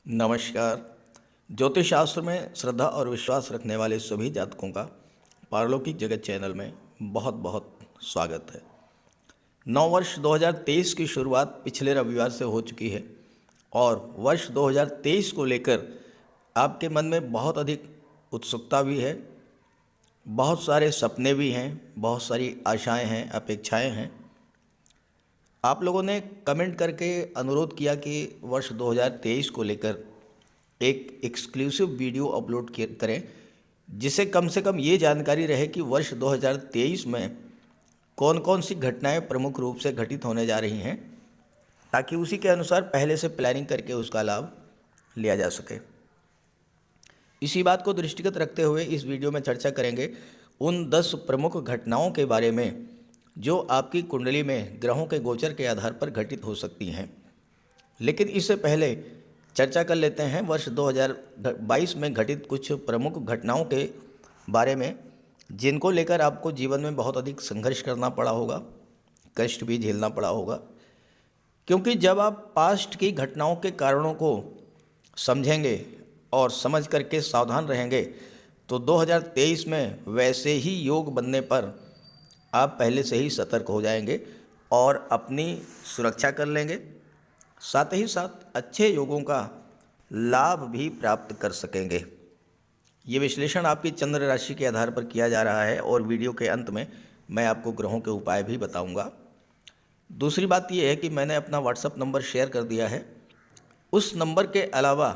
नमस्कार। ज्योतिष शास्त्र में श्रद्धा और विश्वास रखने वाले सभी जातकों का पारलौकिक जगत चैनल में बहुत बहुत स्वागत है। नव वर्ष 2023 की शुरुआत पिछले रविवार से हो चुकी है और वर्ष 2023 को लेकर आपके मन में बहुत अधिक उत्सुकता भी है, बहुत सारे सपने भी हैं, बहुत सारी आशाएं हैं, अपेक्षाएं हैं। आप लोगों ने कमेंट करके अनुरोध किया कि वर्ष 2023 को लेकर एक एक्सक्लूसिव वीडियो अपलोड करें, जिसे कम से कम ये जानकारी रहे कि वर्ष 2023 में कौन कौन सी घटनाएं प्रमुख रूप से घटित होने जा रही हैं, ताकि उसी के अनुसार पहले से प्लानिंग करके उसका लाभ लिया जा सके। इसी बात को दृष्टिगत रखते हुए इस वीडियो में चर्चा करेंगे उन 10 प्रमुख घटनाओं के बारे में जो आपकी कुंडली में ग्रहों के गोचर के आधार पर घटित हो सकती हैं। लेकिन इससे पहले चर्चा कर लेते हैं वर्ष 2022 में घटित कुछ प्रमुख घटनाओं के बारे में, जिनको लेकर आपको जीवन में बहुत अधिक संघर्ष करना पड़ा होगा, कष्ट भी झेलना पड़ा होगा। क्योंकि जब आप पास्ट की घटनाओं के कारणों को समझेंगे और समझ करके सावधान रहेंगे तो 2023 में वैसे ही योग बनने पर आप पहले से ही सतर्क हो जाएंगे और अपनी सुरक्षा कर लेंगे, साथ ही साथ अच्छे योगों का लाभ भी प्राप्त कर सकेंगे। ये विश्लेषण आपकी चंद्र राशि के आधार पर किया जा रहा है और वीडियो के अंत में मैं आपको ग्रहों के उपाय भी बताऊंगा। दूसरी बात यह है कि मैंने अपना व्हाट्सएप नंबर शेयर कर दिया है। उस नंबर के अलावा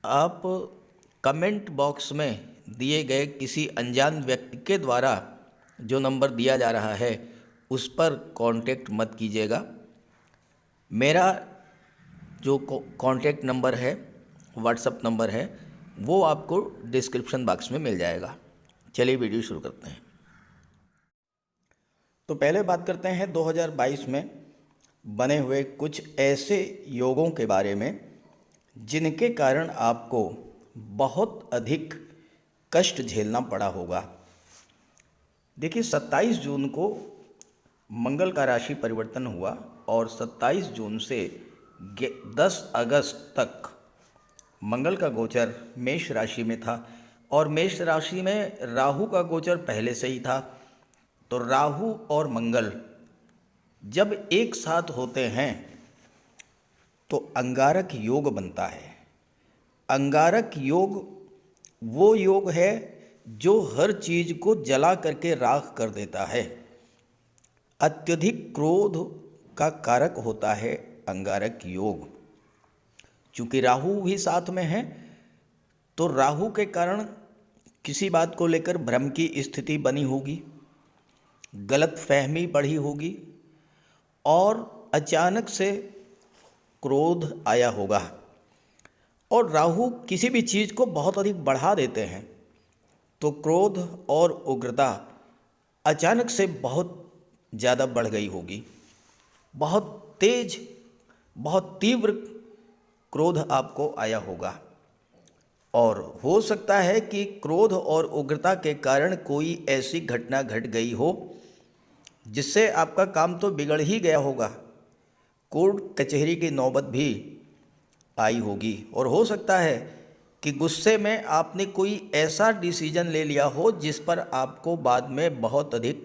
आप कमेंट बॉक्स में दिए गए किसी अनजान व्यक्ति के द्वारा जो नंबर दिया जा रहा है उस पर कांटेक्ट मत कीजिएगा। मेरा जो कांटेक्ट नंबर है, व्हाट्सएप नंबर है, वो आपको डिस्क्रिप्शन बॉक्स में मिल जाएगा। चलिए वीडियो शुरू करते हैं। तो पहले बात करते हैं 2022 में बने हुए कुछ ऐसे योगों के बारे में जिनके कारण आपको बहुत अधिक कष्ट झेलना पड़ा होगा। देखिए, 27 जून को मंगल का राशि परिवर्तन हुआ और 27 जून से 10 अगस्त तक मंगल का गोचर मेष राशि में था और मेष राशि में राहु का गोचर पहले से ही था। तो राहु और मंगल जब एक साथ होते हैं तो अंगारक योग बनता है। अंगारक योग वो योग है जो हर चीज को जला करके राख कर देता है। अत्यधिक क्रोध का कारक होता है अंगारक योग। चूंकि राहु भी साथ में है तो राहु के कारण किसी बात को लेकर भ्रम की स्थिति बनी होगी, गलत फहमी बढ़ी होगी और अचानक से क्रोध आया होगा। और राहु किसी भी चीज़ को बहुत अधिक बढ़ा देते हैं, तो क्रोध और उग्रता अचानक से बहुत ज़्यादा बढ़ गई होगी। बहुत तेज, बहुत तीव्र क्रोध आपको आया होगा और हो सकता है कि क्रोध और उग्रता के कारण कोई ऐसी घटना घट गई हो जिससे आपका काम तो बिगड़ ही गया होगा, कोर्ट कचहरी की नौबत भी आई होगी। और हो सकता है कि गुस्से में आपने कोई ऐसा डिसीजन ले लिया हो जिस पर आपको बाद में बहुत अधिक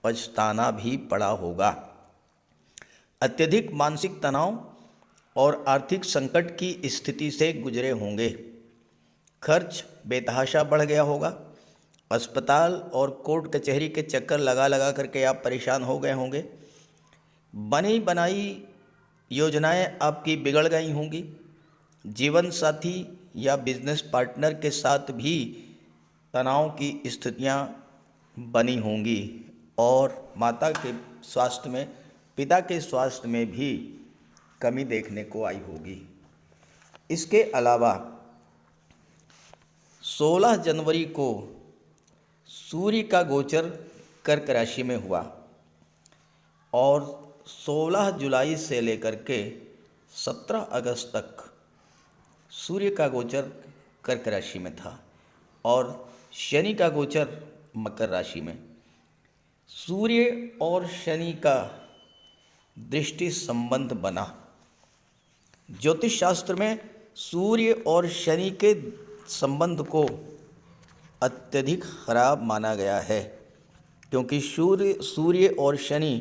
पछताना भी पड़ा होगा। अत्यधिक मानसिक तनाव और आर्थिक संकट की स्थिति से गुजरे होंगे। खर्च बेतहाशा बढ़ गया होगा। अस्पताल और कोर्ट कचहरी के चक्कर लगा लगा करके आप परेशान हो गए होंगे। बनी बनाई योजनाएं आपकी बिगड़ गई होंगी। जीवन साथी या बिजनेस पार्टनर के साथ भी तनाव की स्थितियां बनी होंगी और माता के स्वास्थ्य में, पिता के स्वास्थ्य में भी कमी देखने को आई होगी। इसके अलावा 16 जनवरी को सूर्य का गोचर कर्क राशि में हुआ और 16 जुलाई से लेकर के 17 अगस्त तक सूर्य का गोचर कर्क राशि में था और शनि का गोचर मकर राशि में। सूर्य और शनि का दृष्टि संबंध बना। ज्योतिष शास्त्र में सूर्य और शनि के संबंध को अत्यधिक खराब माना गया है, क्योंकि सूर्य और शनि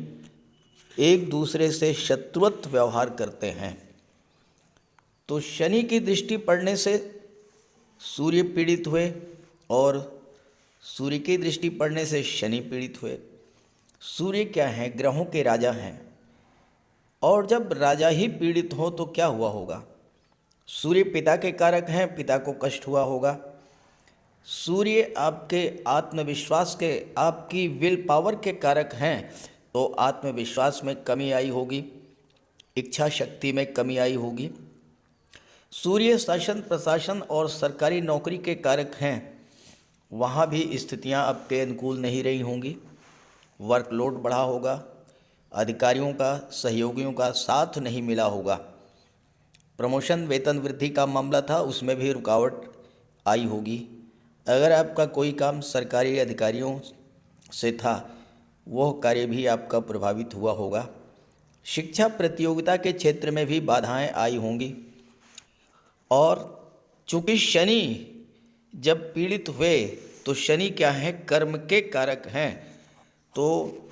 एक दूसरे से शत्रुत्व व्यवहार करते हैं। तो शनि की दृष्टि पड़ने से सूर्य पीड़ित हुए और सूर्य की दृष्टि पड़ने से शनि पीड़ित हुए। सूर्य क्या है? ग्रहों के राजा हैं, और जब राजा ही पीड़ित हो तो क्या हुआ होगा? सूर्य पिता के कारक हैं, पिता को कष्ट हुआ होगा। सूर्य आपके आत्मविश्वास के, आपकी विल पावर के कारक हैं, तो आत्मविश्वास में कमी आई होगी, इच्छा शक्ति में कमी आई होगी। सूर्य शासन प्रशासन और सरकारी नौकरी के कारक हैं, वहाँ भी स्थितियाँ आपके अनुकूल नहीं रही होंगी। वर्कलोड बढ़ा होगा, अधिकारियों का, सहयोगियों का साथ नहीं मिला होगा। प्रमोशन वेतन वृद्धि का मामला था, उसमें भी रुकावट आई होगी। अगर आपका कोई काम सरकारी अधिकारियों से था, वह कार्य भी आपका प्रभावित हुआ होगा। शिक्षा प्रतियोगिता के क्षेत्र में भी बाधाएं आई होंगी। और चूँकि शनि जब पीड़ित हुए, तो शनि क्या है? कर्म के कारक हैं, तो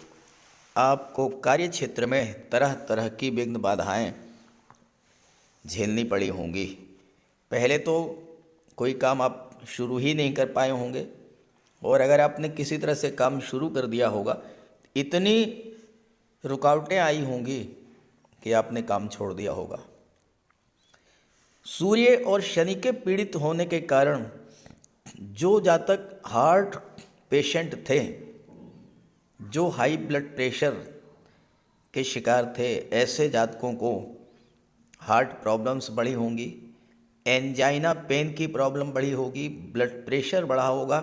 आपको कार्य क्षेत्र में तरह तरह की विघ्न बाधाएं झेलनी पड़ी होंगी। पहले तो कोई काम आप शुरू ही नहीं कर पाए होंगे, और अगर आपने किसी तरह से काम शुरू कर दिया होगा, इतनी रुकावटें आई होंगी कि आपने काम छोड़ दिया होगा। सूर्य और शनि के पीड़ित होने के कारण जो जातक हार्ट पेशेंट थे, जो हाई ब्लड प्रेशर के शिकार थे, ऐसे जातकों को हार्ट प्रॉब्लम्स बढ़ी होंगी, एंजाइना पेन की प्रॉब्लम बढ़ी होगी, ब्लड प्रेशर बढ़ा होगा,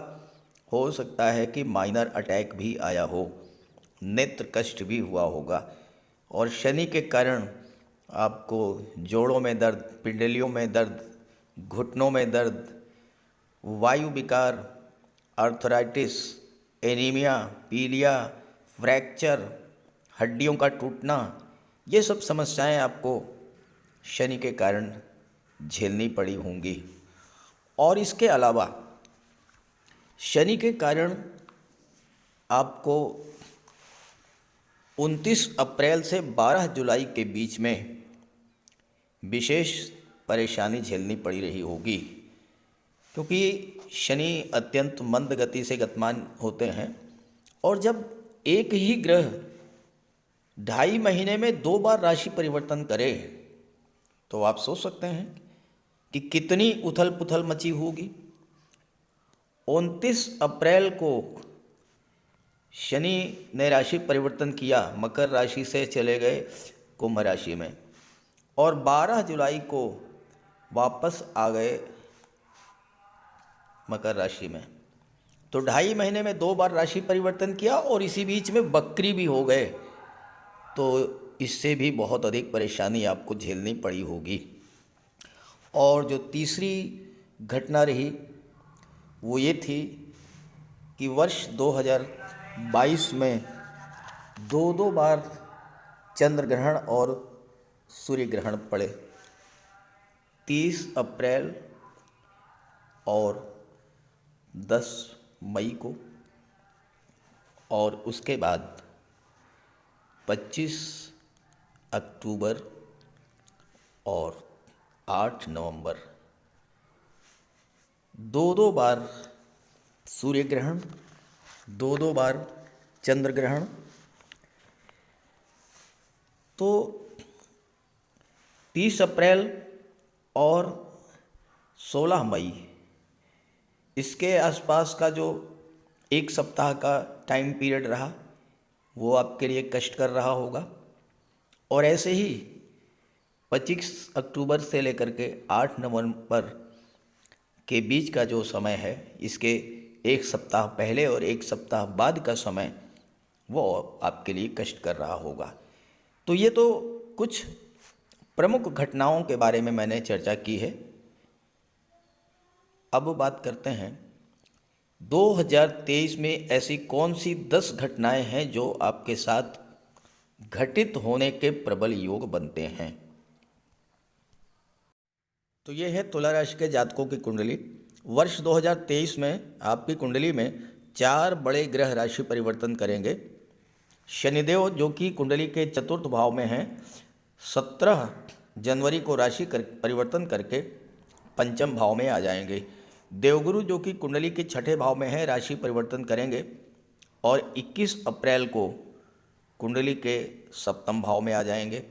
हो सकता है कि माइनर अटैक भी आया हो, नेत्र कष्ट भी हुआ होगा। और शनि के कारण आपको जोड़ों में दर्द, पिंडलियों में दर्द, घुटनों में दर्द, वायु विकार, आर्थराइटिस, एनीमिया, पीलिया, फ्रैक्चर, हड्डियों का टूटना, ये सब समस्याएं आपको शनि के कारण झेलनी पड़ी होंगी। और इसके अलावा शनि के कारण आपको 29 अप्रैल से 12 जुलाई के बीच में विशेष परेशानी झेलनी पड़ी रही होगी, क्योंकि शनि अत्यंत मंद गति से गतिमान होते हैं, और जब एक ही ग्रह 2.5 महीने में 2 बार राशि परिवर्तन करे, तो आप सोच सकते हैं कि कितनी उथल पुथल मची होगी। 29 अप्रैल को शनि ने राशि परिवर्तन किया, मकर राशि से चले गए कुंभ राशि में, और 12 जुलाई को वापस आ गए मकर राशि में। तो 2.5 महीने में 2 बार राशि परिवर्तन किया, और इसी बीच में बकरी भी हो गए, तो इससे भी बहुत अधिक परेशानी आपको झेलनी पड़ी होगी। और जो तीसरी घटना रही वो ये थी कि वर्ष 2022 में 2 बार चंद्र ग्रहण और सूर्य ग्रहण पड़े, 30 अप्रैल और 10 मई को, और उसके बाद 25 अक्टूबर और 8 नवंबर। 2 बार सूर्य ग्रहण, 2 बार चंद्र ग्रहण। तो 30 अप्रैल और 16 मई, इसके आसपास का जो एक सप्ताह का टाइम पीरियड रहा, वो आपके लिए कष्ट कर रहा होगा। और ऐसे ही 25 अक्टूबर से लेकर के 8 नवंबर के बीच का जो समय है, इसके एक सप्ताह पहले और एक सप्ताह बाद का समय, वो आपके लिए कष्ट कर रहा होगा। तो ये तो कुछ प्रमुख घटनाओं के बारे में मैंने चर्चा की है। अब बात करते हैं 2023 में ऐसी कौन सी 10 घटनाएं हैं जो आपके साथ घटित होने के प्रबल योग बनते हैं। तो ये है तुला राशि के जातकों की कुंडली। वर्ष 2023 में आपकी कुंडली में 4 बड़े ग्रह राशि परिवर्तन करेंगे। शनिदेव जो कि कुंडली के चतुर्थ भाव में हैं, 17 जनवरी को राशि परिवर्तन करके पंचम भाव में आ जाएंगे। देवगुरु जो कि कुंडली के छठे भाव में है, राशि परिवर्तन करेंगे और 21 अप्रैल को कुंडली के सप्तम भाव में आ जाएंगे।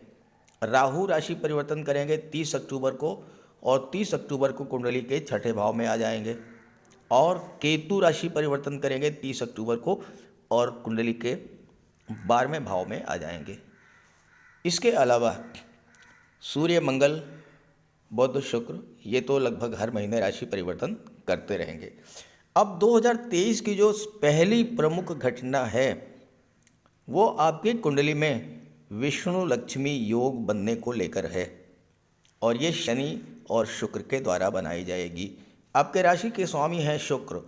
राहु राशि परिवर्तन करेंगे 30 अक्टूबर को और 30 अक्टूबर को कुंडली के छठे भाव में आ जाएंगे। और केतु राशि परिवर्तन करेंगे 30 अक्टूबर को और कुंडली के 12वें भाव में आ जाएंगे। इसके अलावा सूर्य, मंगल, बुध, शुक्र ये तो लगभग हर महीने राशि परिवर्तन करते रहेंगे। अब 2023 की जो पहली प्रमुख घटना है वो आपकी कुंडली में विष्णु लक्ष्मी योग बनने को लेकर है और ये शनि और शुक्र के द्वारा बनाई जाएगी। आपके राशि के स्वामी हैं शुक्र।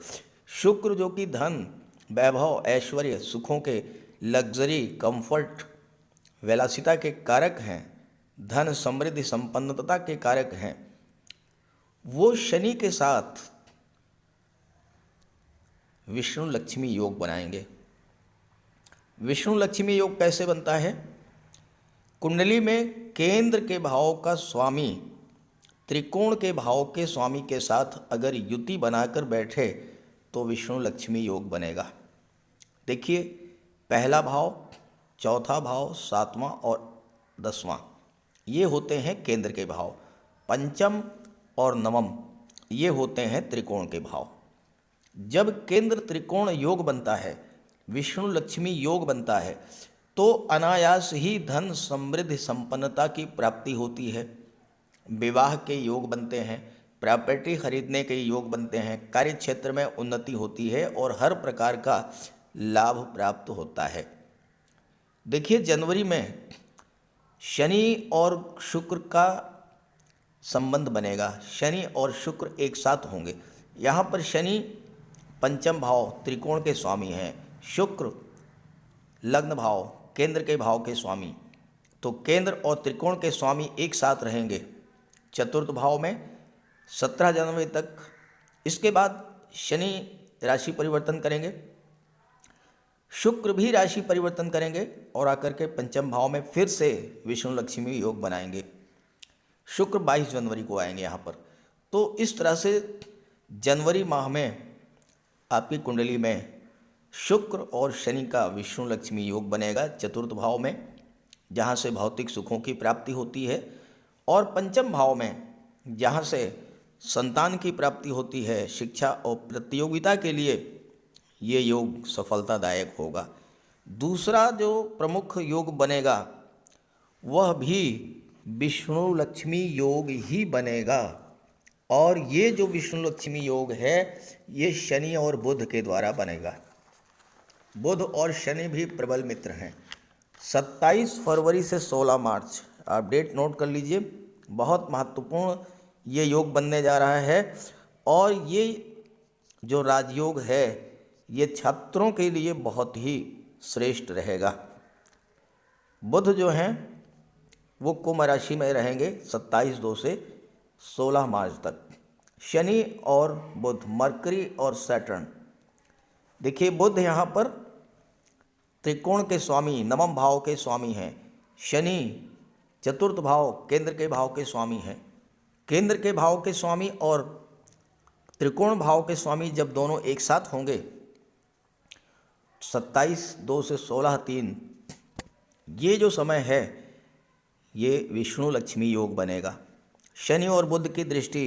शुक्र जो कि धन, वैभव, ऐश्वर्य, सुखों के, लग्जरी, कंफर्ट, विलासिता के कारक हैं, धन, समृद्धि, संपन्नता के कारक हैं, वो शनि के साथ विष्णु लक्ष्मी योग बनाएंगे। विष्णु लक्ष्मी योग कैसे बनता है? कुंडली में केंद्र के भाव का स्वामी त्रिकोण के भाव के स्वामी के साथ अगर युति बनाकर बैठे तो विष्णु लक्ष्मी योग बनेगा। देखिए, पहला भाव, चौथा भाव, 7वां और 10वां ये होते हैं केंद्र के भाव। पंचम और नवम ये होते हैं त्रिकोण के भाव। जब केंद्र त्रिकोण योग बनता है, विष्णु लक्ष्मी योग बनता है, तो अनायास ही धन, समृद्धि, संपन्नता की प्राप्ति होती है। विवाह के योग बनते हैं, प्रॉपर्टी खरीदने के योग बनते हैं, कार्य क्षेत्र में उन्नति होती है और हर प्रकार का लाभ प्राप्त होता है। देखिए, जनवरी में शनि और शुक्र का संबंध बनेगा। शनि और शुक्र एक साथ होंगे। यहाँ पर शनि पंचम भाव त्रिकोण के स्वामी हैं, शुक्र लग्न भाव केंद्र के भाव के स्वामी। तो केंद्र और त्रिकोण के स्वामी एक साथ रहेंगे चतुर्थ भाव में 17 जनवरी तक। इसके बाद शनि राशि परिवर्तन करेंगे, शुक्र भी राशि परिवर्तन करेंगे और आकर के पंचम भाव में फिर से विष्णु लक्ष्मी योग बनाएंगे। शुक्र 22 जनवरी को आएंगे यहाँ पर। तो इस तरह से जनवरी माह में आपकी कुंडली में शुक्र और शनि का विष्णु लक्ष्मी योग बनेगा चतुर्थ भाव में, जहाँ से भौतिक सुखों की प्राप्ति होती है, और पंचम भाव में जहाँ से संतान की प्राप्ति होती है। शिक्षा और प्रतियोगिता के लिए ये योग सफलतादायक होगा। दूसरा जो प्रमुख योग बनेगा वह भी विष्णु लक्ष्मी योग ही बनेगा और ये जो विष्णु लक्ष्मी योग है ये शनि और बुध के द्वारा बनेगा। बुध और शनि भी प्रबल मित्र हैं। 27 फरवरी से 16 मार्च, आप डेट नोट कर लीजिए, बहुत महत्वपूर्ण ये योग बनने जा रहा है। और ये जो राजयोग है ये छात्रों के लिए बहुत ही श्रेष्ठ रहेगा। बुध जो हैं वो कुंभ राशि में रहेंगे 27/2 से 16 मार्च तक। शनि और बुध, मरकरी और सैटर्न। देखिए, बुध यहाँ पर त्रिकोण के स्वामी, नवम भाव के स्वामी हैं। शनि चतुर्थ भाव केंद्र के भाव के स्वामी हैं। केंद्र के भाव के स्वामी और त्रिकोण भाव के स्वामी जब दोनों एक साथ होंगे 27/2 से 16/3 ये जो समय है ये विष्णु लक्ष्मी योग बनेगा। शनि और बुध की दृष्टि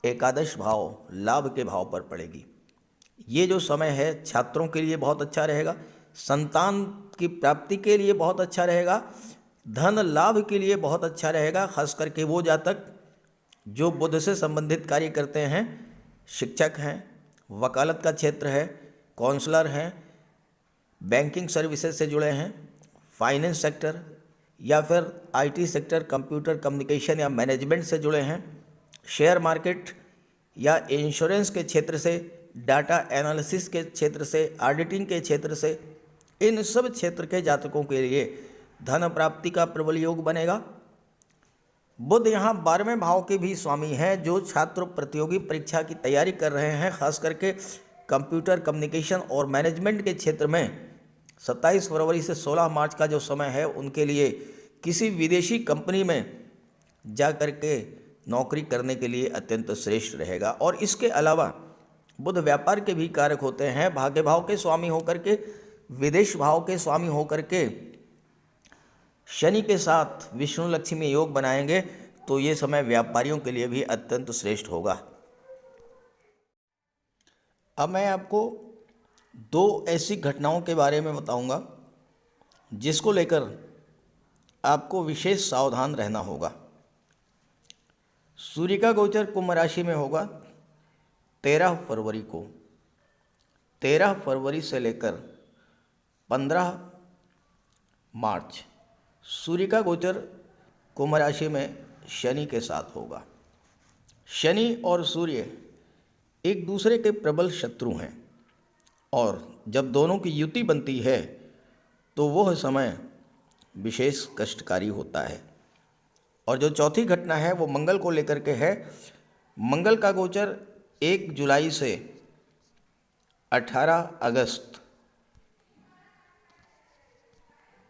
एकादश भाव, लाभ के भाव पर पड़ेगी। ये जो समय है छात्रों के लिए बहुत अच्छा रहेगा, संतान की प्राप्ति के लिए बहुत अच्छा रहेगा, धन लाभ के लिए बहुत अच्छा रहेगा। खास करके वो जातक जो बुध से संबंधित कार्य करते हैं, शिक्षक हैं, वकालत का क्षेत्र है, काउंसलर हैं, बैंकिंग सर्विसेज से जुड़े हैं, फाइनेंस सेक्टर या फिर आईटी सेक्टर, कंप्यूटर कम्युनिकेशन या मैनेजमेंट से जुड़े हैं, शेयर मार्केट या इंश्योरेंस के क्षेत्र से, डाटा एनालिसिस के क्षेत्र से, ऑडिटिंग के क्षेत्र से, इन सब क्षेत्र के जातकों के लिए धन प्राप्ति का प्रबल योग बनेगा। बुध यहाँ 12वें भाव के भी स्वामी हैं। जो छात्र प्रतियोगी परीक्षा की तैयारी कर रहे हैं, खास करके कंप्यूटर कम्युनिकेशन और मैनेजमेंट के क्षेत्र में, 27 फरवरी से 16 मार्च का जो समय है उनके लिए किसी विदेशी कंपनी में जा कर के नौकरी करने के लिए अत्यंत श्रेष्ठ रहेगा। और इसके अलावा बुध व्यापार के भी कारक होते हैं। भाग्य भाव के स्वामी होकर के, विदेश भाव के स्वामी होकर के शनि के साथ विष्णु लक्ष्मी योग बनाएंगे, तो ये समय व्यापारियों के लिए भी अत्यंत श्रेष्ठ होगा। अब मैं आपको दो ऐसी घटनाओं के बारे में बताऊंगा जिसको लेकर आपको विशेष सावधान रहना होगा। सूर्य का गोचर कुंभ राशि में होगा 13 फरवरी को। 13 फरवरी से लेकर 15 मार्च सूर्य का गोचर कुंभ राशि में शनि के साथ होगा। शनि और सूर्य एक दूसरे के प्रबल शत्रु हैं, और जब दोनों की युति बनती है तो वह समय विशेष कष्टकारी होता है। और जो चौथी घटना है वो मंगल को लेकर के है। मंगल का गोचर 1 जुलाई से 18 अगस्त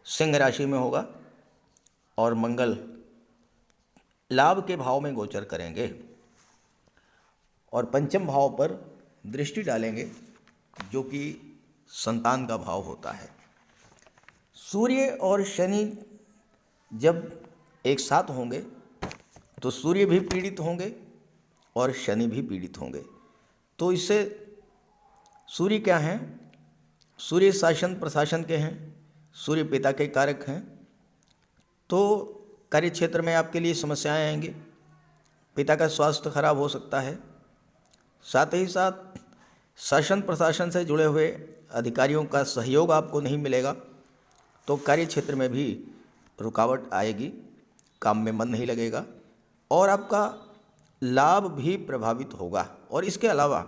सिंह राशि में होगा, और मंगल लाभ के भाव में गोचर करेंगे और पंचम भाव पर दृष्टि डालेंगे, जो कि संतान का भाव होता है। सूर्य और शनि जब एक साथ होंगे तो सूर्य भी पीड़ित होंगे और शनि भी पीड़ित होंगे। तो इससे सूर्य क्या हैं? सूर्य शासन प्रशासन के हैं, सूर्य पिता के कारक हैं। तो कार्य क्षेत्र में आपके लिए समस्याएं आएंगी, पिता का स्वास्थ्य खराब हो सकता है। साथ ही साथ शासन प्रशासन से जुड़े हुए अधिकारियों का सहयोग आपको नहीं मिलेगा, तो कार्य क्षेत्र में भी रुकावट आएगी, काम में मन नहीं लगेगा और आपका लाभ भी प्रभावित होगा। और इसके अलावा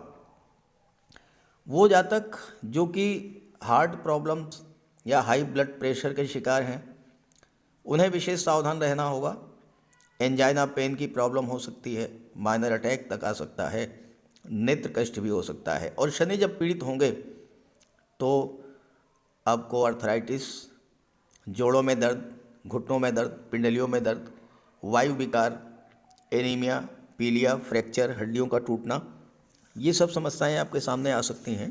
वो जातक जो कि हार्ट प्रॉब्लम्स या हाई ब्लड प्रेशर के शिकार हैं, उन्हें विशेष सावधान रहना होगा। एंजाइना पेन की प्रॉब्लम हो सकती है, माइनर अटैक तक आ सकता है, नेत्र कष्ट भी हो सकता है। और शनि जब पीड़ित होंगे तो आपको अर्थराइटिस, जोड़ों में दर्द, घुटनों में दर्द, पिंडलियों में दर्द, वायु विकार, एनीमिया, पीलिया, फ्रैक्चर, हड्डियों का टूटना, ये सब समस्याएं आपके सामने आ सकती हैं।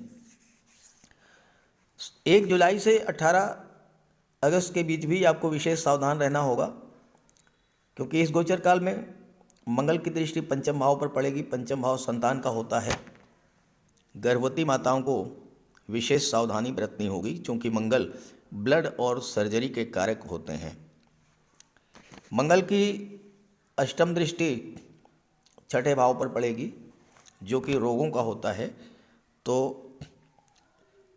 1 जुलाई से 18 अगस्त के बीच भी आपको विशेष सावधान रहना होगा, क्योंकि इस गोचर काल में मंगल की दृष्टि पंचम भाव पर पड़ेगी। पंचम भाव संतान का होता है। गर्भवती माताओं को विशेष सावधानी बरतनी होगी, क्योंकि मंगल ब्लड और सर्जरी के कारक होते हैं। मंगल की अष्टम दृष्टि छठे भाव पर पड़ेगी, जो कि रोगों का होता है। तो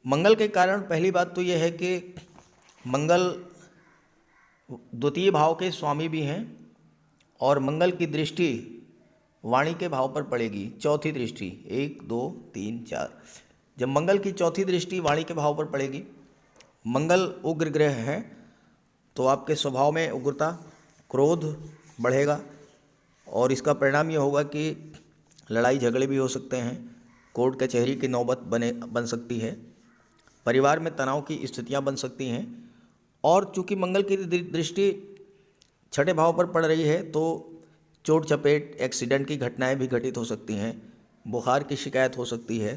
मंगल के कारण पहली बात तो यह है कि मंगल द्वितीय भाव के स्वामी भी हैं, और मंगल की दृष्टि वाणी के भाव पर पड़ेगी, चौथी दृष्टि, 1 2 3 4। जब मंगल की चौथी दृष्टि वाणी के भाव पर पड़ेगी, मंगल उग्र ग्रह है, तो आपके स्वभाव में उग्रता, क्रोध बढ़ेगा, और इसका परिणाम ये होगा कि लड़ाई झगड़े भी हो सकते हैं, कोर्ट कचहरी की नौबत बन सकती है, परिवार में तनाव की स्थितियां बन सकती हैं। और चूंकि मंगल की दृष्टि छठे भाव पर पड़ रही है, तो चोट चपेट, एक्सीडेंट की घटनाएं भी घटित हो सकती हैं, बुखार की शिकायत हो सकती है,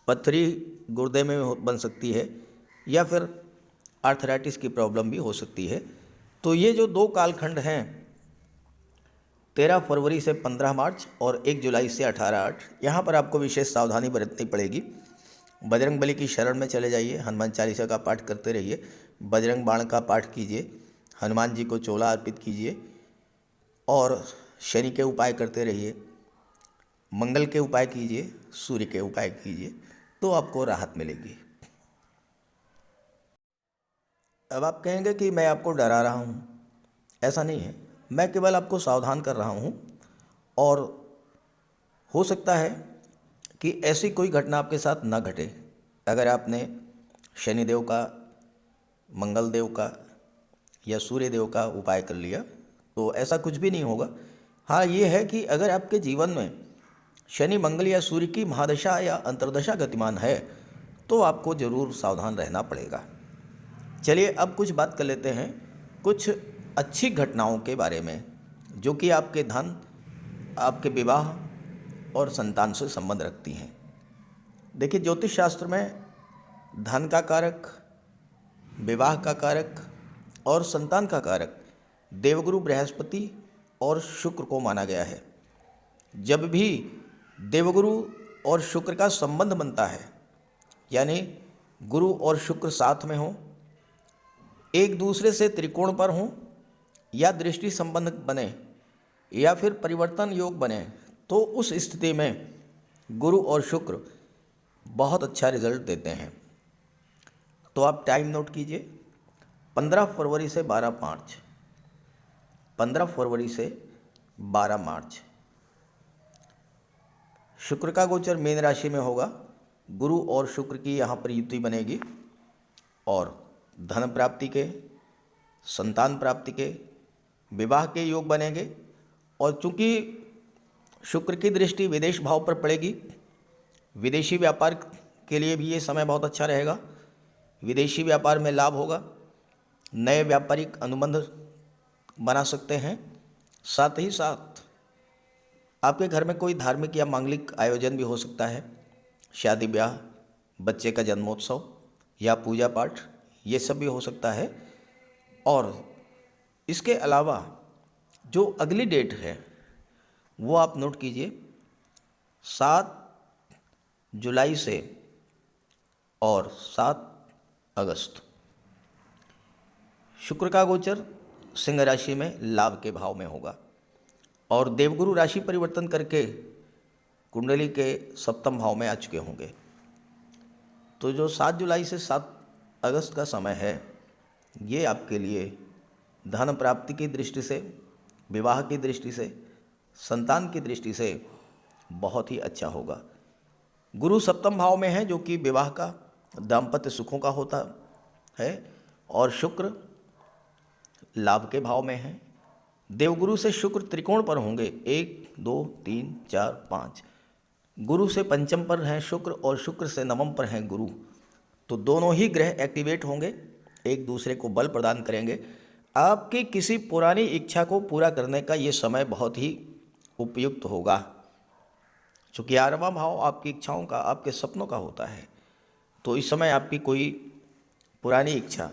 पथरी गुर्दे में बन सकती है, या फिर आर्थराइटिस की प्रॉब्लम भी हो सकती है। तो ये जो 2 कालखंड हैं, 13 फरवरी से 15 मार्च और 1 जुलाई से 18/8, यहाँ पर आपको विशेष सावधानी बरतनी पड़ेगी। बजरंग बली की शरण में चले जाइए, हनुमान चालीसा का पाठ करते रहिए, बजरंग बाण का पाठ कीजिए, हनुमान जी को चोला अर्पित कीजिए, और शनि के उपाय करते रहिए, मंगल के उपाय कीजिए, सूर्य के उपाय कीजिए, तो आपको राहत मिलेगी। अब आप कहेंगे कि मैं आपको डरा रहा हूँ। ऐसा नहीं है, मैं केवल आपको सावधान कर रहा हूँ, और हो सकता है कि ऐसी कोई घटना आपके साथ ना घटे अगर आपने शनिदेव का, मंगल देव का या सूर्य देव का उपाय कर लिया तो ऐसा कुछ भी नहीं होगा। हाँ, ये है कि अगर आपके जीवन में शनि, मंगल या सूर्य की महादशा या अंतर्दशा गतिमान है तो आपको ज़रूर सावधान रहना पड़ेगा। चलिए अब कुछ बात कर लेते हैं कुछ अच्छी घटनाओं के बारे में जो कि आपके धन, आपके विवाह और संतान से संबंध रखती हैं। देखिए, ज्योतिष शास्त्र में धन का कारक, विवाह का कारक और संतान का कारक देवगुरु बृहस्पति और शुक्र को माना गया है। जब भी देवगुरु और शुक्र का संबंध बनता है, यानी गुरु और शुक्र साथ में हों, एक दूसरे से त्रिकोण पर हों या दृष्टि संबंध बने या फिर परिवर्तन योग बने, तो उस स्थिति में गुरु और शुक्र बहुत अच्छा रिजल्ट देते हैं। तो आप टाइम नोट कीजिए, 15 फरवरी से 12 मार्च, 15 फरवरी से 12 मार्च शुक्र का गोचर मीन राशि में होगा। गुरु और शुक्र की यहाँ पर युति बनेगी और धन प्राप्ति के, संतान प्राप्ति के, विवाह के योग बनेंगे। और चूंकि शुक्र की दृष्टि विदेश भाव पर पड़ेगी, विदेशी व्यापार के लिए भी ये समय बहुत अच्छा रहेगा। विदेशी व्यापार में लाभ होगा, नए व्यापारिक अनुबंध बना सकते हैं। साथ ही साथ आपके घर में कोई धार्मिक या मांगलिक आयोजन भी हो सकता है, शादी ब्याह, बच्चे का जन्मोत्सव या पूजा पाठ, ये सब भी हो सकता है। और इसके अलावा जो अगली डेट है वो आप नोट कीजिए, 7 जुलाई से और 7 अगस्त शुक्र का गोचर सिंह राशि में लाभ के भाव में होगा और देवगुरु राशि परिवर्तन करके कुंडली के सप्तम भाव में आ चुके होंगे। तो जो 7 जुलाई से 7 अगस्त का समय है, ये आपके लिए धन प्राप्ति की दृष्टि से, विवाह की दृष्टि से, संतान की दृष्टि से बहुत ही अच्छा होगा। गुरु सप्तम भाव में है जो कि विवाह का, दाम्पत्य सुखों का होता है, और शुक्र लाभ के भाव में है। देवगुरु से शुक्र त्रिकोण पर होंगे, 1 2 3 4 5। गुरु से पंचम पर हैं शुक्र और शुक्र से नवम पर हैं गुरु। तो दोनों ही ग्रह एक्टिवेट होंगे, एक दूसरे को बल प्रदान करेंगे। आपकी किसी पुरानी इच्छा को पूरा करने का ये समय बहुत ही उपयुक्त होगा, चूँकि 11वां भाव आपकी इच्छाओं का, आपके सपनों का होता है। तो इस समय आपकी कोई पुरानी इच्छा,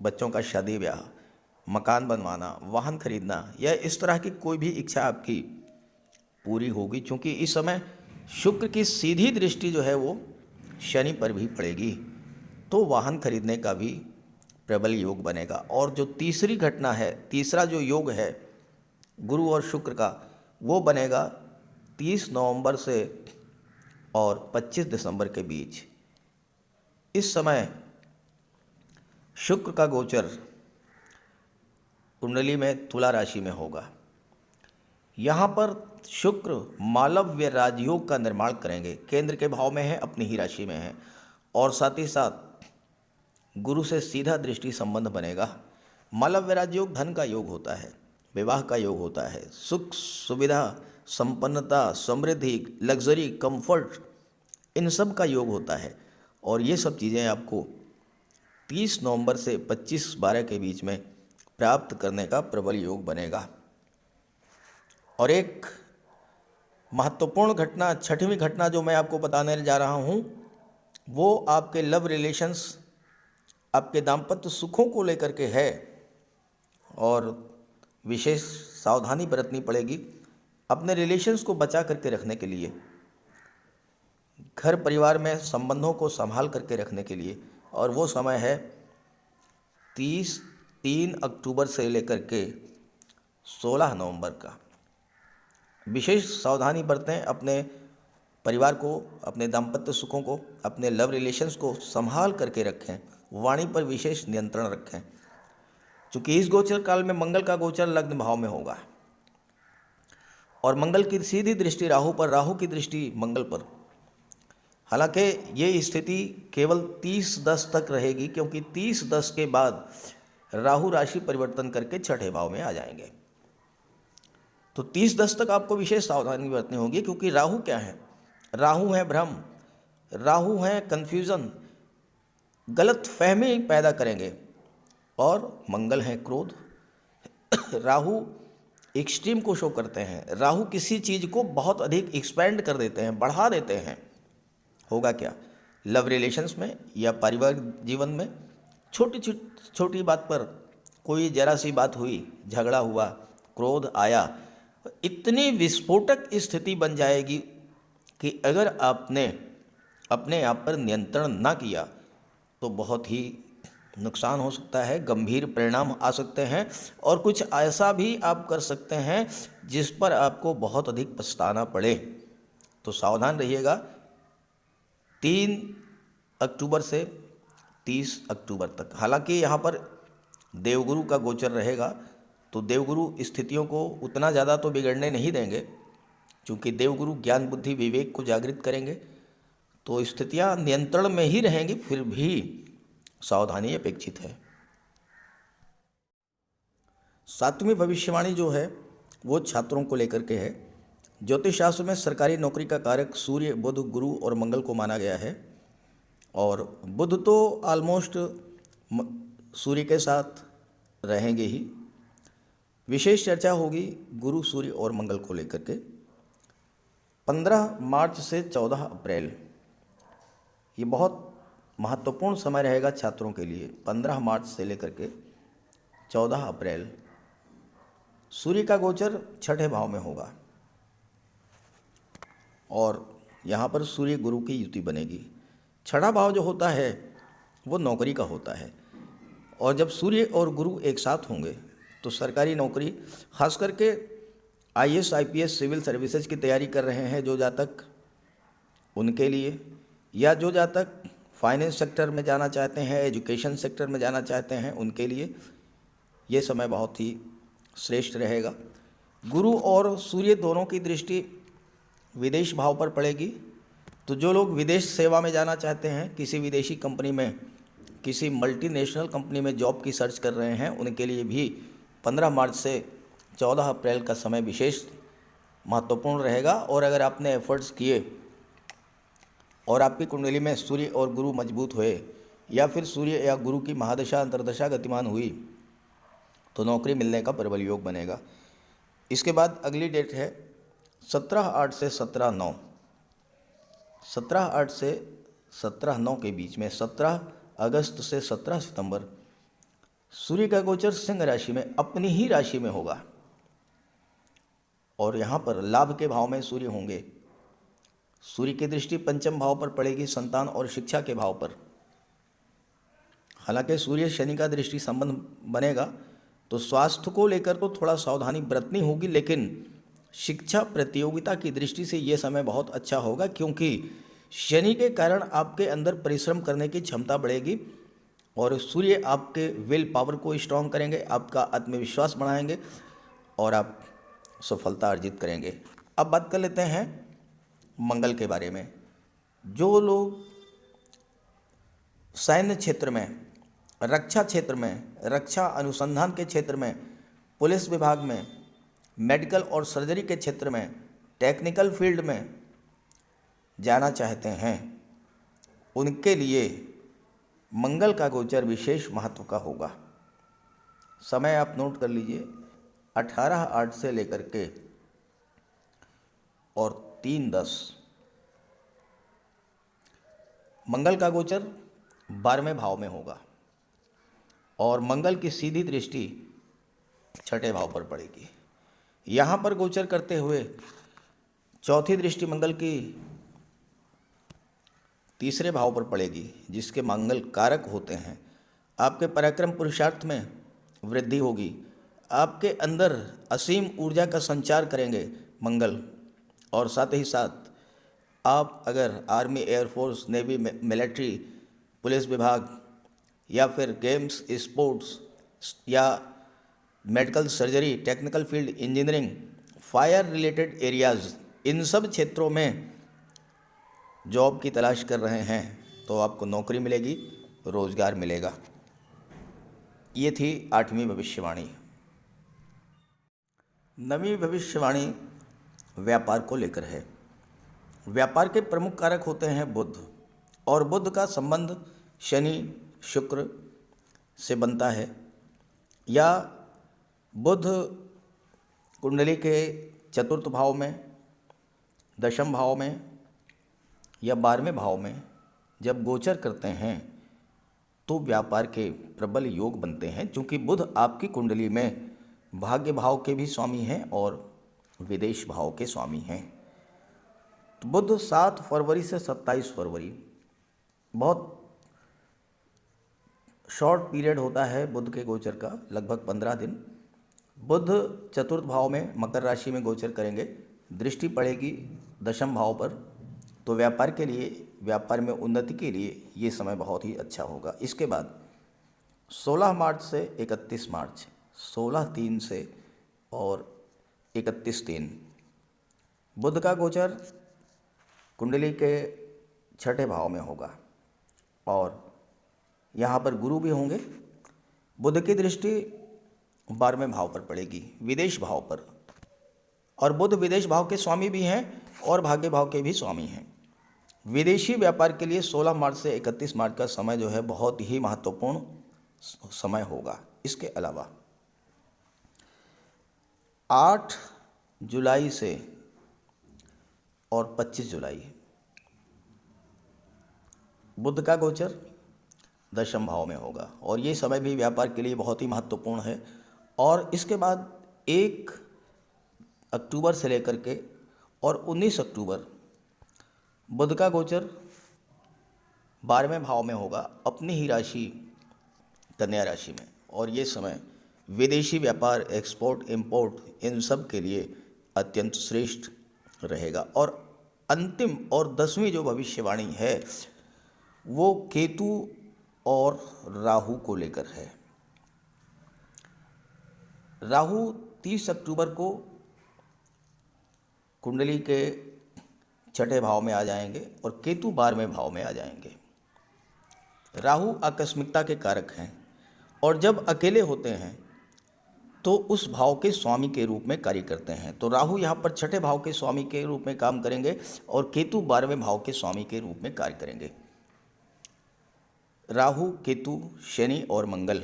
बच्चों का शादी ब्याह, मकान बनवाना, वाहन खरीदना या इस तरह की कोई भी इच्छा आपकी पूरी होगी, क्योंकि इस समय शुक्र की सीधी दृष्टि जो है वो शनि पर भी पड़ेगी। तो वाहन खरीदने का भी प्रबल योग बनेगा। और जो तीसरी घटना है, तीसरा जो योग है गुरु और शुक्र का, वो बनेगा 30 नवंबर से और 25 दिसंबर के बीच। इस समय शुक्र का गोचर कुंडली में तुला राशि में होगा। यहाँ पर शुक्र मालव्य राजयोग का निर्माण करेंगे, केंद्र के भाव में है, अपनी ही राशि में है, और साथ ही साथ गुरु से सीधा दृष्टि संबंध बनेगा। मालव्य राजयोग धन का योग होता है, विवाह का योग होता है, सुख सुविधा, संपन्नता, समृद्धि, लग्जरी, कंफर्ट, इन सब का योग होता है। और ये सब चीज़ें आपको 30 नवंबर से 25/12 के बीच में प्राप्त करने का प्रबल योग बनेगा। और एक महत्वपूर्ण घटना, 6वीं घटना जो मैं आपको बताने जा रहा हूँ, वो आपके लव रिलेशंस, आपके दाम्पत्य सुखों को लेकर के है, और विशेष सावधानी बरतनी पड़ेगी अपने रिलेशंस को बचा करके रखने के लिए, घर परिवार में संबंधों को संभाल करके रखने के लिए। और वो समय है 3 अक्टूबर से लेकर के 16 नवंबर का। विशेष सावधानी बरतें, अपने परिवार को, अपने दाम्पत्य सुखों को, अपने लव रिलेशंस को संभाल करके रखें, वाणी पर विशेष नियंत्रण रखें, क्योंकि इस गोचर काल में मंगल का गोचर लग्न भाव में होगा और मंगल की सीधी दृष्टि राहु पर, राहु की दृष्टि मंगल पर। हालांकि ये स्थिति केवल 30/10 तक रहेगी, क्योंकि 30/10 के बाद राहु राशि परिवर्तन करके 6ठे भाव में आ जाएंगे। तो 30-10 तक आपको विशेष सावधानी बरतनी होगी, क्योंकि राहु क्या है? राहु है भ्रम, राहु है कन्फ्यूज़न, गलत फहमी पैदा करेंगे। और मंगल है क्रोध। राहु एक्सट्रीम को शो करते हैं। राहु किसी चीज़ को बहुत अधिक एक्सपेंड कर देते हैं, बढ़ा देते हैं। होगा क्या? लव रिलेशंस में या पारिवारिक जीवन में छोटी बात पर कोई जरा सी बात हुई, झगड़ा हुआ, क्रोध आया, इतनी विस्फोटक स्थिति बन जाएगी कि अगर आपने अपने आप पर नियंत्रण ना किया तो बहुत ही नुकसान हो सकता है, गंभीर परिणाम आ सकते हैं, और कुछ ऐसा भी आप कर सकते हैं जिस पर आपको बहुत अधिक पछताना पड़े। तो सावधान रहिएगा। 3 अक्टूबर से 30 अक्टूबर तक, हालांकि यहाँ पर देवगुरु का गोचर रहेगा, तो देवगुरु स्थितियों को उतना ज़्यादा तो बिगड़ने नहीं देंगे, क्योंकि देवगुरु ज्ञान बुद्धि विवेक को जागृत करेंगे, तो स्थितियाँ नियंत्रण में ही रहेंगी, फिर भी सावधानी अपेक्षित है। 7वीं भविष्यवाणी जो है वो छात्रों को लेकर के है। ज्योतिष शास्त्र में सरकारी नौकरी का कारक सूर्य, बुध, गुरु और मंगल को माना गया है, और बुध तो ऑलमोस्ट सूर्य के साथ रहेंगे ही। विशेष चर्चा होगी गुरु, सूर्य और मंगल को लेकर के। 15 मार्च से 14 अप्रैल ये बहुत महत्वपूर्ण समय रहेगा छात्रों के लिए। 15 मार्च से लेकर के 14 अप्रैल सूर्य का गोचर 6ठे भाव में होगा, और यहाँ पर सूर्य गुरु की युति बनेगी। 6ठा भाव जो होता है वो नौकरी का होता है, और जब सूर्य और गुरु एक साथ होंगे तो सरकारी नौकरी, खास करके IAS, IPS, सिविल सर्विसेज की तैयारी कर रहे हैं जो जातक, उनके लिए, या जो जातक फाइनेंस सेक्टर में जाना चाहते हैं, एजुकेशन सेक्टर में जाना चाहते हैं, उनके लिए ये समय बहुत ही श्रेष्ठ रहेगा। गुरु और सूर्य दोनों की दृष्टि विदेश भाव पर पड़ेगी, तो जो लोग विदेश सेवा में जाना चाहते हैं, किसी विदेशी कंपनी में, किसी मल्टीनेशनल कंपनी में जॉब की सर्च कर रहे हैं, उनके लिए भी 15 मार्च से 14 अप्रैल का समय विशेष महत्वपूर्ण रहेगा। और अगर आपने एफर्ट्स किए और आपकी कुंडली में सूर्य और गुरु मजबूत हुए, या फिर सूर्य या गुरु की महादशा अंतर्दशा गतिमान हुई, तो नौकरी मिलने का प्रबल योग बनेगा। इसके बाद अगली डेट है 17/8 से 17/9। 17/8 से 17/9 के बीच में 17 अगस्त से 17 सितंबर सूर्य का गोचर सिंह राशि में, अपनी ही राशि में होगा, और यहाँ पर लाभ के भाव में सूर्य होंगे। सूर्य की दृष्टि पंचम भाव पर पड़ेगी, संतान और शिक्षा के भाव पर। हालांकि सूर्य शनि का दृष्टि संबंध बनेगा, तो स्वास्थ्य को लेकर तो थोड़ा सावधानी बरतनी होगी, लेकिन शिक्षा प्रतियोगिता की दृष्टि से ये समय बहुत अच्छा होगा, क्योंकि शनि के कारण आपके अंदर परिश्रम करने की क्षमता बढ़ेगी, और सूर्य आपके विल पावर को स्ट्रॉन्ग करेंगे, आपका आत्मविश्वास बढ़ाएंगे, और आप सफलता अर्जित करेंगे। अब बात कर लेते हैं मंगल के बारे में। जो लोग सैन्य क्षेत्र में, रक्षा क्षेत्र में, रक्षा अनुसंधान के क्षेत्र में, पुलिस विभाग में, मेडिकल और सर्जरी के क्षेत्र में, टेक्निकल फील्ड में जाना चाहते हैं, उनके लिए मंगल का गोचर विशेष महत्व का होगा। समय आप नोट कर लीजिए, 18/8 से लेकर के और 3/10। मंगल का गोचर 12वें भाव में होगा, और मंगल की सीधी दृष्टि 6ठे भाव पर पड़ेगी। यहाँ पर गोचर करते हुए चौथी दृष्टि मंगल की 3रे भाव पर पड़ेगी, जिसके मंगल कारक होते हैं। आपके पराक्रम पुरुषार्थ में वृद्धि होगी, आपके अंदर असीम ऊर्जा का संचार करेंगे मंगल, और साथ ही साथ आप अगर army, air force, navy, military, police विभाग, या फिर गेम्स, स्पोर्ट्स, या medical, surgery, technical field, engineering, fire related areas, इन सब क्षेत्रों में जॉब की तलाश कर रहे हैं, तो आपको नौकरी मिलेगी, रोज़गार मिलेगा। ये थी 8वीं भविष्यवाणी। नवी भविष्यवाणी व्यापार को लेकर है। व्यापार के प्रमुख कारक होते हैं बुध, और बुध का संबंध शनि शुक्र से बनता है, या बुध कुंडली के चतुर्थ भाव में, दशम भाव में या 12वें भाव में जब गोचर करते हैं तो व्यापार के प्रबल योग बनते हैं, क्योंकि बुध आपकी कुंडली में भाग्य भाव के भी स्वामी हैं और विदेश भाव के स्वामी हैं। तो बुध 7 फरवरी से 27 फरवरी बहुत शॉर्ट पीरियड होता है बुध के गोचर का, लगभग 15 दिन। बुध चतुर्थ भाव में मकर राशि में गोचर करेंगे, दृष्टि पड़ेगी दशम भाव पर, तो व्यापार के लिए, व्यापार में उन्नति के लिए ये समय बहुत ही अच्छा होगा। इसके बाद 16 मार्च से 31 मार्च, 16/3 से और 31/3 बुध का गोचर कुंडली के छठे भाव में होगा, और यहाँ पर गुरु भी होंगे। बुध की दृष्टि 12वें भाव पर पड़ेगी, विदेश भाव पर, और बुध विदेश भाव के स्वामी भी हैं और भाग्य भाव के भी स्वामी हैं। विदेशी व्यापार के लिए 16 मार्च से 31 मार्च का समय जो है बहुत ही महत्वपूर्ण समय होगा। इसके अलावा 8 जुलाई से और 25 जुलाई बुध का गोचर दशम भाव में होगा, और ये समय भी व्यापार के लिए बहुत ही महत्वपूर्ण है। और इसके बाद 1 अक्टूबर से लेकर के और 19 अक्टूबर बुध का गोचर 12वें भाव में होगा, अपनी ही राशि कन्या राशि में, और ये समय विदेशी व्यापार, एक्सपोर्ट इंपोर्ट, इन सब के लिए अत्यंत श्रेष्ठ रहेगा। और अंतिम और 10वीं जो भविष्यवाणी है वो केतु और राहु को लेकर है। राहु 30 अक्टूबर को कुंडली के छठे भाव में आ जाएंगे और केतु 12वें भाव में आ जाएंगे। राहु आकस्मिकता के कारक हैं, और जब अकेले होते हैं तो उस भाव के स्वामी के रूप में कार्य करते हैं। तो राहु यहाँ पर छठे भाव के स्वामी के रूप में काम करेंगे और केतु 12वें भाव के स्वामी के रूप में कार्य करेंगे। राहु, केतु, शनि और मंगल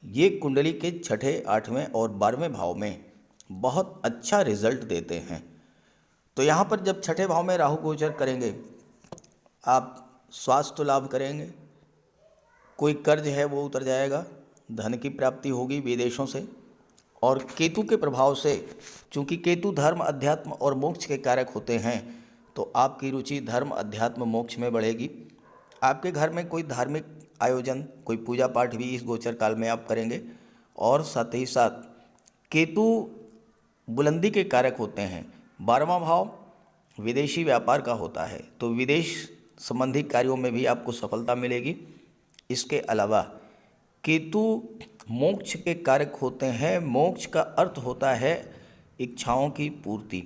ये कुंडली के छठे, 8वें और 12वें भाव में बहुत अच्छा रिजल्ट देते हैं। तो यहाँ पर जब छठे भाव में राहु गोचर करेंगे, आप स्वास्थ्य लाभ करेंगे, कोई कर्ज है वो उतर जाएगा, धन की प्राप्ति होगी विदेशों से। और केतु के प्रभाव से, चूँकि केतु धर्म, अध्यात्म और मोक्ष के कारक होते हैं, तो आपकी रुचि धर्म, अध्यात्म, मोक्ष में बढ़ेगी। आपके घर में कोई धार्मिक आयोजन, कोई पूजा पाठ भी इस गोचर काल में आप करेंगे। और साथ ही साथ केतु बुलंदी के कारक होते हैं। 12वां भाव विदेशी व्यापार का होता है, तो विदेश संबंधी कार्यों में भी आपको सफलता मिलेगी। इसके अलावा केतु मोक्ष के कारक होते हैं। मोक्ष का अर्थ होता है इच्छाओं की पूर्ति।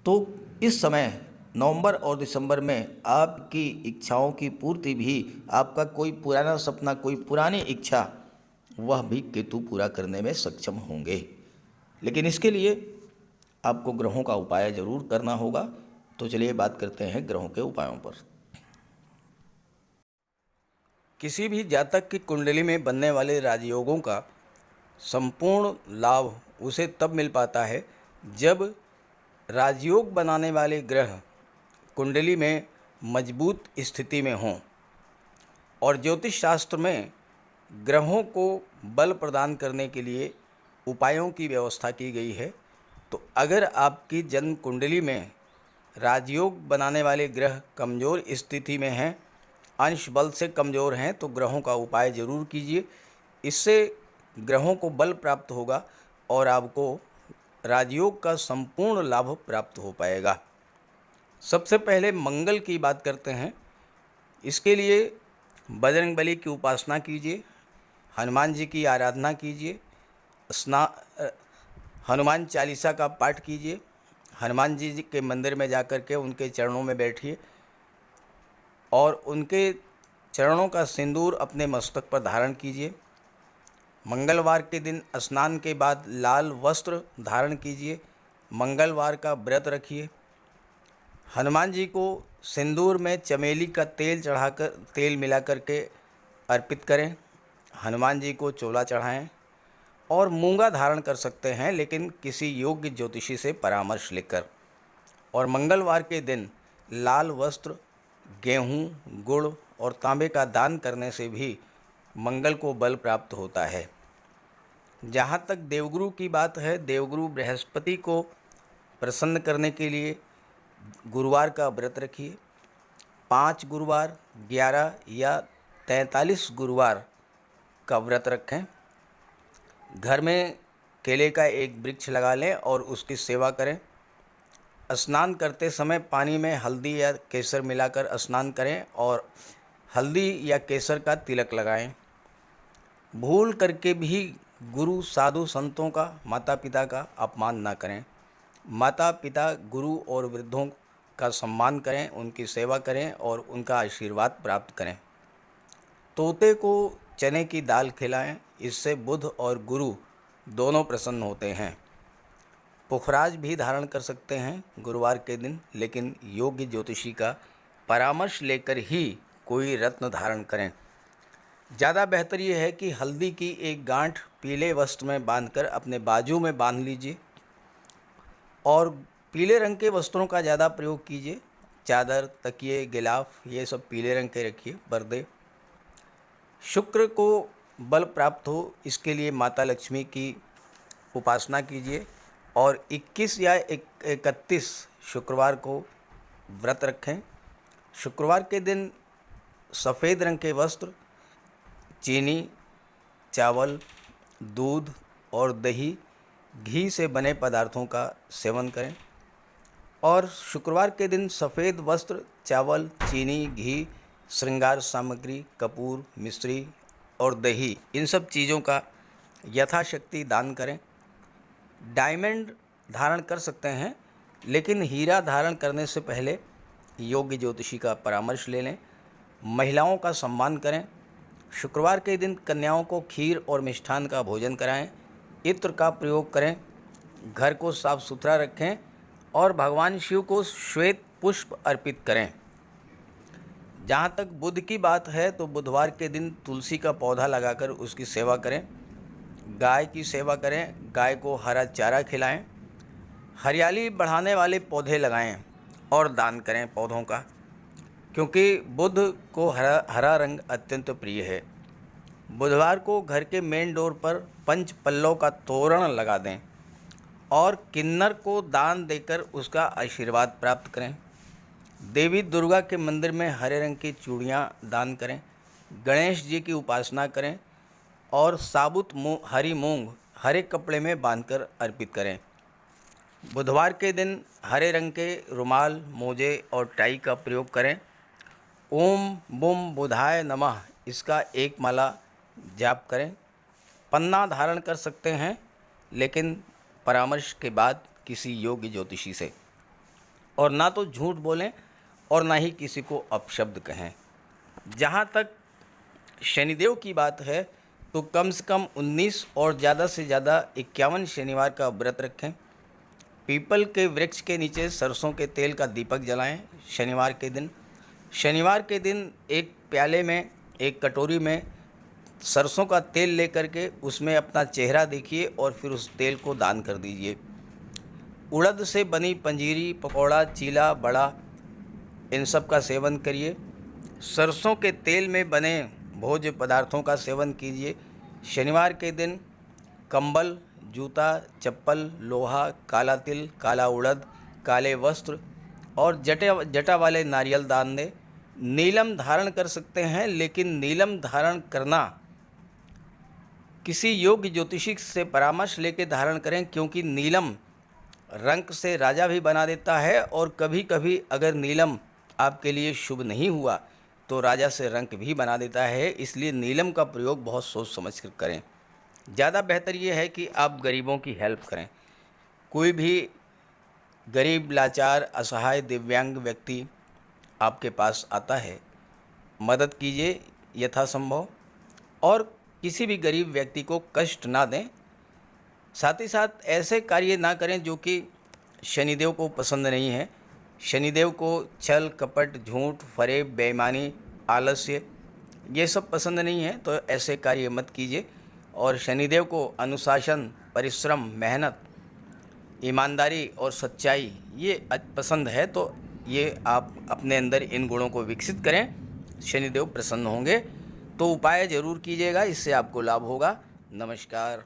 तो इस समय नवंबर और दिसंबर में आपकी इच्छाओं की पूर्ति भी, आपका कोई पुराना सपना, कोई पुरानी इच्छा, वह भी केतु पूरा करने में सक्षम होंगे। लेकिन इसके लिए आपको ग्रहों का उपाय जरूर करना होगा। तो चलिए बात करते हैं ग्रहों के उपायों पर। किसी भी जातक की कुंडली में बनने वाले राजयोगों का संपूर्ण लाभ उसे तब मिल पाता है जब राजयोग बनाने वाले ग्रह कुंडली में मजबूत स्थिति में हों। और ज्योतिष शास्त्र में ग्रहों को बल प्रदान करने के लिए उपायों की व्यवस्था की गई है। तो अगर आपकी जन्म कुंडली में राजयोग बनाने वाले ग्रह कमज़ोर स्थिति में हैं, अंश बल से कमज़ोर हैं, तो ग्रहों का उपाय ज़रूर कीजिए। इससे ग्रहों को बल प्राप्त होगा और आपको राजयोग का संपूर्ण लाभ प्राप्त हो पाएगा। सबसे पहले मंगल की बात करते हैं। इसके लिए बजरंगबली की उपासना कीजिए, हनुमान जी की आराधना कीजिए, हनुमान चालीसा का पाठ कीजिए, हनुमान जी के मंदिर में जाकर के उनके चरणों में बैठिए और उनके चरणों का सिंदूर अपने मस्तक पर धारण कीजिए। मंगलवार के दिन स्नान के बाद लाल वस्त्र धारण कीजिए। मंगलवार का व्रत रखिए। हनुमान जी को सिंदूर में चमेली का तेल मिला करके अर्पित करें। हनुमान जी को चोला चढ़ाएं और मूंगा धारण कर सकते हैं, लेकिन किसी योग्य ज्योतिषी से परामर्श लेकर। और मंगलवार के दिन लाल वस्त्र, गेहूं, गुड़ और तांबे का दान करने से भी मंगल को बल प्राप्त होता है। जहाँ तक देवगुरु की बात है, देवगुरु बृहस्पति को प्रसन्न करने के लिए गुरुवार का व्रत रखिए। 5 गुरुवार, 11 या 43 गुरुवार का व्रत रखें। घर में केले का एक वृक्ष लगा लें और उसकी सेवा करें। स्नान करते समय पानी में हल्दी या केसर मिलाकर स्नान करें और हल्दी या केसर का तिलक लगाएं। भूल करके भी गुरु, साधु संतों का, माता पिता का अपमान ना करें। माता पिता, गुरु और वृद्धों का सम्मान करें, उनकी सेवा करें और उनका आशीर्वाद प्राप्त करें। तोते को चने की दाल खिलाएं, इससे बुध और गुरु दोनों प्रसन्न होते हैं। पुखराज भी धारण कर सकते हैं गुरुवार के दिन, लेकिन योग्य ज्योतिषी का परामर्श लेकर ही कोई रत्न धारण करें। ज़्यादा बेहतर ये है कि हल्दी की एक गांठ पीले वस्त्र में बांधकर अपने बाजू में बांध लीजिए और पीले रंग के वस्त्रों का ज़्यादा प्रयोग कीजिए। चादर, तकिए, गिलाफ ये सब पीले रंग के रखिए, पर्दे। शुक्र को बल प्राप्त हो, इसके लिए माता लक्ष्मी की उपासना कीजिए और 21 या 31 शुक्रवार को व्रत रखें। शुक्रवार के दिन सफ़ेद रंग के वस्त्र, चीनी, चावल, दूध और दही, घी से बने पदार्थों का सेवन करें। और शुक्रवार के दिन सफ़ेद वस्त्र, चावल, चीनी, घी, श्रृंगार सामग्री, कपूर, मिश्री और दही, इन सब चीज़ों का यथाशक्ति दान करें। डायमंड धारण कर सकते हैं, लेकिन हीरा धारण करने से पहले योग्य ज्योतिषी का परामर्श ले लें। महिलाओं का सम्मान करें। शुक्रवार के दिन कन्याओं को खीर और मिष्ठान का भोजन कराएं। इत्र का प्रयोग करें। घर को साफ सुथरा रखें और भगवान शिव को श्वेत पुष्प अर्पित करें। जहाँ तक बुध की बात है, तो बुधवार के दिन तुलसी का पौधा लगाकर उसकी सेवा करें। गाय की सेवा करें। गाय को हरा चारा खिलाएं। हरियाली बढ़ाने वाले पौधे लगाएं और दान करें पौधों का, क्योंकि बुध को हरा रंग अत्यंत प्रिय है। बुधवार को घर के मेन डोर पर 5 पल्लों का तोरण लगा दें और किन्नर को दान देकर उसका आशीर्वाद प्राप्त करें। देवी दुर्गा के मंदिर में हरे रंग की चूड़ियाँ दान करें। गणेश जी की उपासना करें और साबुत हरी मूंग हरे कपड़े में बांधकर अर्पित करें। बुधवार के दिन हरे रंग के रुमाल, मोजे और टाई का प्रयोग करें। ओम बुम बुधाय नमः इसका एक माला जाप करें। पन्ना धारण कर सकते हैं, लेकिन परामर्श के बाद किसी योग्य ज्योतिषी से। और ना तो झूठ बोलें और ना ही किसी को अपशब्द कहें। जहाँ तक शनिदेव की बात है, तो कम से कम 19 और ज़्यादा से ज़्यादा 51 शनिवार का व्रत रखें। पीपल के वृक्ष के नीचे सरसों के तेल का दीपक जलाएं शनिवार के दिन। शनिवार के दिन एक प्याले में, एक कटोरी में सरसों का तेल लेकर के उसमें अपना चेहरा देखिए और फिर उस तेल को दान कर दीजिए। उड़द से बनी पंजीरी, पकौड़ा, चीला, बड़ा, इन सब का सेवन करिए। सरसों के तेल में बने भोज्य पदार्थों का सेवन कीजिए। शनिवार के दिन कंबल, जूता, चप्पल, लोहा, काला तिल, काला उड़द, काले वस्त्र और जटा वाले नारियल दान दें। नीलम धारण कर सकते हैं, लेकिन नीलम धारण करना किसी योग्य ज्योतिषी से परामर्श लेकर धारण करें, क्योंकि नीलम रंग से राजा भी बना देता है और कभी कभी अगर नीलम आपके लिए शुभ नहीं हुआ तो राजा से रंक भी बना देता है। इसलिए नीलम का प्रयोग बहुत सोच समझ कर करें। ज़्यादा बेहतर ये है कि आप गरीबों की हेल्प करें। कोई भी गरीब, लाचार, असहाय, दिव्यांग व्यक्ति आपके पास आता है, मदद कीजिए यथासंभव। और किसी भी गरीब व्यक्ति को कष्ट ना दें। साथ ही साथ ऐसे कार्य ना करें जो कि शनिदेव को पसंद नहीं है। शनिदेव को छल कपट, झूठ, फरेब, बेईमानी, आलस्य ये सब पसंद नहीं है, तो ऐसे कार्य मत कीजिए। और शनिदेव को अनुशासन, परिश्रम, मेहनत, ईमानदारी और सच्चाई ये पसंद है, तो ये आप अपने अंदर इन गुणों को विकसित करें, शनिदेव प्रसन्न होंगे। तो उपाय ज़रूर कीजिएगा, इससे आपको लाभ होगा। नमस्कार।